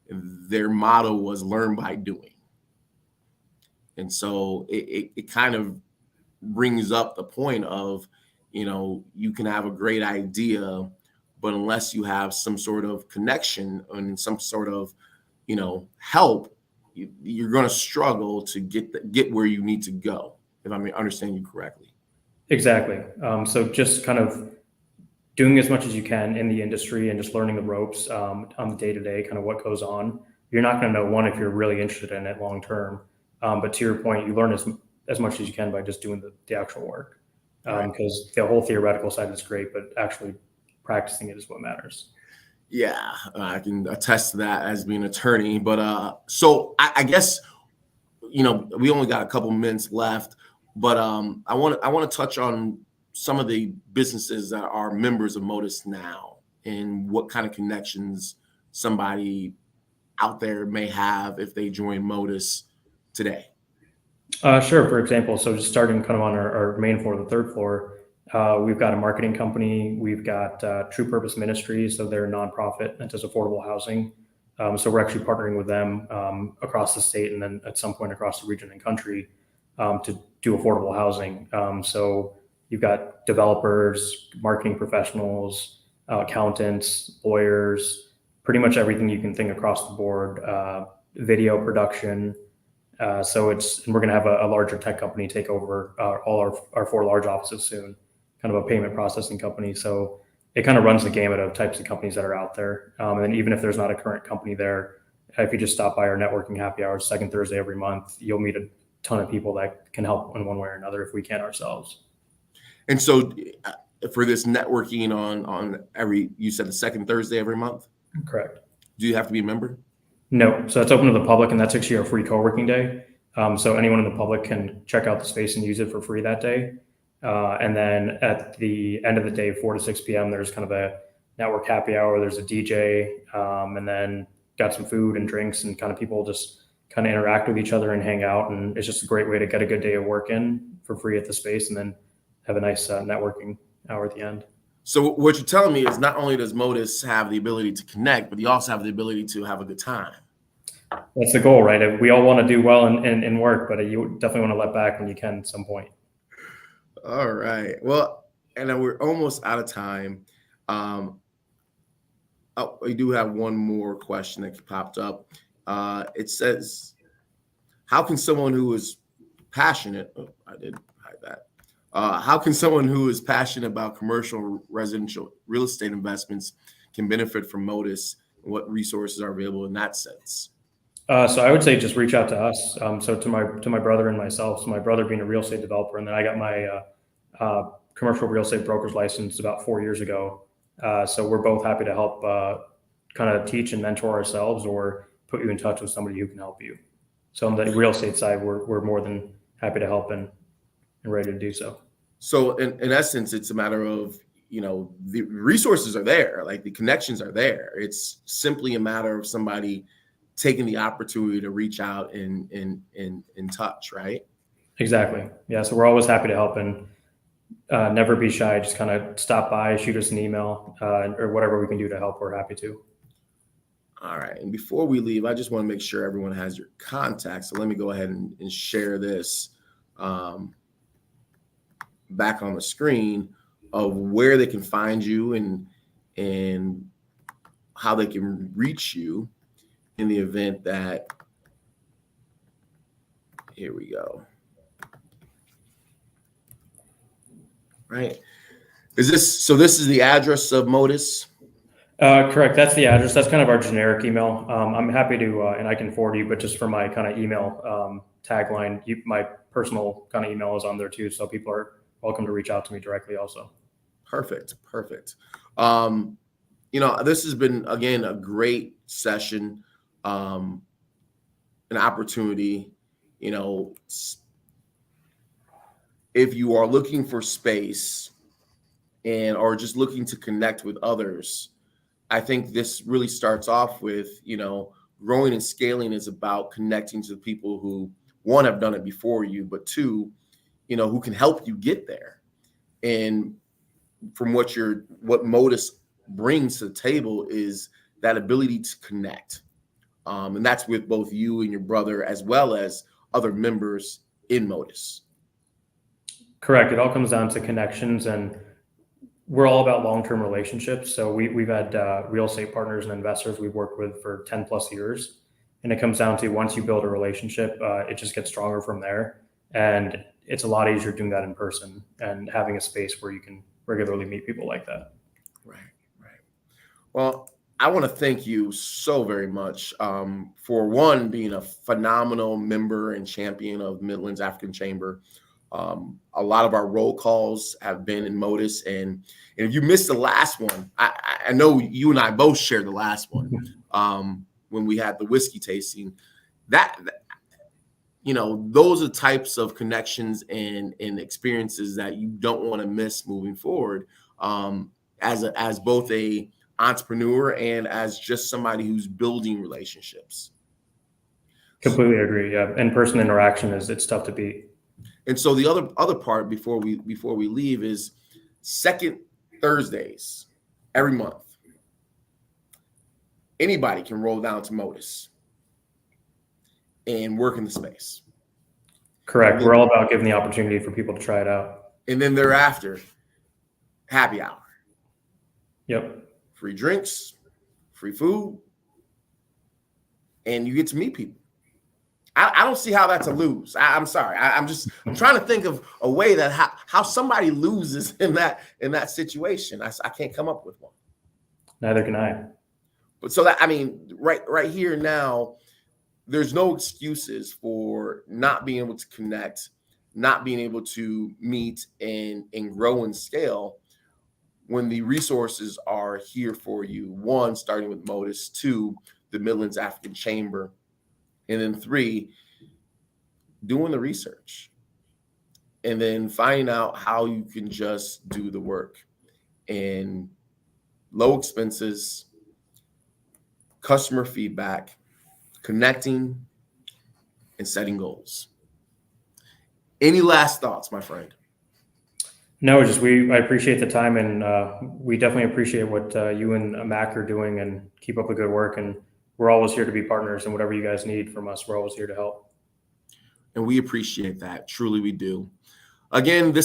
Speaker 1: their motto was learn by doing. And so it kind of brings up the point of, you can have a great idea, but unless you have some sort of connection and some sort of, help, you're going to struggle to get where you need to go, if I understand you correctly.
Speaker 2: Exactly. So just kind of doing as much as you can in the industry and just learning the ropes on the day-to-day, kind of what goes on. You're not going to know, one, if you're really interested in it long term. But to your point, you learn as much as you can by just doing the actual work. Because the whole theoretical side is great, but actually practicing it is what matters.
Speaker 1: Yeah, I can attest to that as being an attorney. But so I guess, we only got a couple minutes left, but I want to touch on some of the businesses that are members of Modus now and what kind of connections somebody out there may have if they join Modus today.
Speaker 2: Sure. For example, so just starting kind of on our main floor, the third floor, we've got a marketing company. We've got True Purpose Ministries, so they're a nonprofit that does affordable housing. So we're actually partnering with them across the state and then at some point across the region and country to do affordable housing. So you've got developers, marketing professionals, accountants, lawyers, pretty much everything you can think across the board, video production. So and we're going to have a larger tech company take over all our 4 large offices soon, kind of a payment processing company. So it kind of runs the gamut of types of companies that are out there. And then even if there's not a current company there, if you just stop by our networking happy hours, second Thursday every month, you'll meet a ton of people that can help in one way or another if we can't ourselves.
Speaker 1: And so for this networking on you said the second Thursday every month?
Speaker 2: Correct.
Speaker 1: Do you have to be a member?
Speaker 2: No. So it's open to the public, and that's actually our free co-working day. So anyone in the public can check out the space and use it for free that day. And then at the end of the day, 4 to 6 p.m., there's kind of a network happy hour. There's a DJ, and then got some food and drinks, and kind of people just kind of interact with each other and hang out. And it's just a great way to get a good day of work in for free at the space, and then have a nice networking hour at the end.
Speaker 1: So what you're telling me is not only does Modus have the ability to connect, but you also have the ability to have a good time.
Speaker 2: That's the goal, right? We all want to do well in work, but you definitely want to let back when you can at some point.
Speaker 1: All right. Well, and then we're almost out of time. We do have one more question that popped up. It says, how can someone who is passionate, I did hide that. How can someone who is passionate about commercial residential real estate investments can benefit from Modus, and what resources are available in that sense?
Speaker 2: So I would say just reach out to us. So to my brother and myself. So my brother being a real estate developer, and then I got my commercial real estate broker's license about 4 years ago. So we're both happy to help kind of teach and mentor ourselves, or put you in touch with somebody who can help you. So on the real estate side, we're more than happy to help and ready to do so.
Speaker 1: So in essence, it's a matter of, the resources are there, like the connections are there. It's simply a matter of somebody taking the opportunity to reach out and in touch, right?
Speaker 2: Exactly. Yeah. So we're always happy to help, and never be shy. Just kind of stop by, shoot us an email, or whatever we can do to help. We're happy to.
Speaker 1: All right. And before we leave, I just want to make sure everyone has your contact. So let me go ahead and share this back on the screen of where they can find you and how they can reach you in the event that, here we go. Right. This is the address of Modus?
Speaker 2: Correct. That's the address. That's kind of our generic email. I'm happy to, and I can forward you, but just for my kind of email tagline, my personal kind of email is on there too. So people are welcome to reach out to me directly also.
Speaker 1: Perfect. This has been, again, a great session, an opportunity. If you are looking for space or just looking to connect with others, I think this really starts off with, growing and scaling is about connecting to the people who, one, have done it before you, but two, who can help you get there. And from what Modus brings to the table is that ability to connect. And that's with both you and your brother, as well as other members in Modus.
Speaker 2: Correct. It all comes down to connections, and we're all about long-term relationships. So we've had real estate partners and investors we've worked with for 10 plus years. And it comes down to, once you build a relationship, it just gets stronger from there. And it's a lot easier doing that in person and having a space where you can regularly meet people like that.
Speaker 1: Right. Well, I want to thank you so very much for, one, being a phenomenal member and champion of Midlands African Chamber. A lot of our roll calls have been in Modus, and if you missed the last one, I know you and I both shared the last one when we had the whiskey tasting. Those are types of connections and experiences that you don't want to miss moving forward, as both a entrepreneur and as just somebody who's building relationships.
Speaker 2: Completely agree. Yeah, in-person interaction it's tough to beat.
Speaker 1: And so the other part before we leave is second Thursdays every month. Anybody can roll down to Modus and work in the space.
Speaker 2: Correct. We're all about giving the opportunity for people to try it out.
Speaker 1: And then thereafter, happy hour.
Speaker 2: Yep.
Speaker 1: Free drinks, free food, and you get to meet people. I don't see how that's a lose. I'm sorry. I'm trying to think of a way that how somebody loses in that situation. I can't come up with one.
Speaker 2: Neither can I.
Speaker 1: But so that, right here now, there's no excuses for not being able to connect, not being able to meet and grow and scale when the resources are here for you. One, starting with Modus, two, the Midlands African Chamber, and then three, doing the research, and then finding out how you can just do the work. And low expenses, customer feedback, connecting, and setting goals. Any last thoughts, my friend?
Speaker 2: No, I appreciate the time, and we definitely appreciate what you and Mac are doing, and keep up the good work. And we're always here to be partners, and whatever you guys need from us, we're always here to help.
Speaker 1: And we appreciate that. Truly, we do. Again,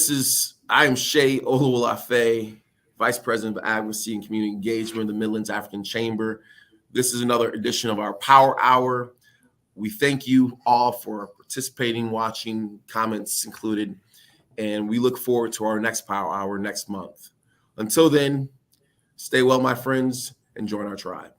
Speaker 1: I am Shay Oluwolafe, Vice President of Advocacy and Community Engagement in the Midlands African Chamber. This is another edition of our Power Hour. We thank you all for participating, watching, comments included, and we look forward to our next Power Hour next month. Until then, stay well, my friends, and join our tribe.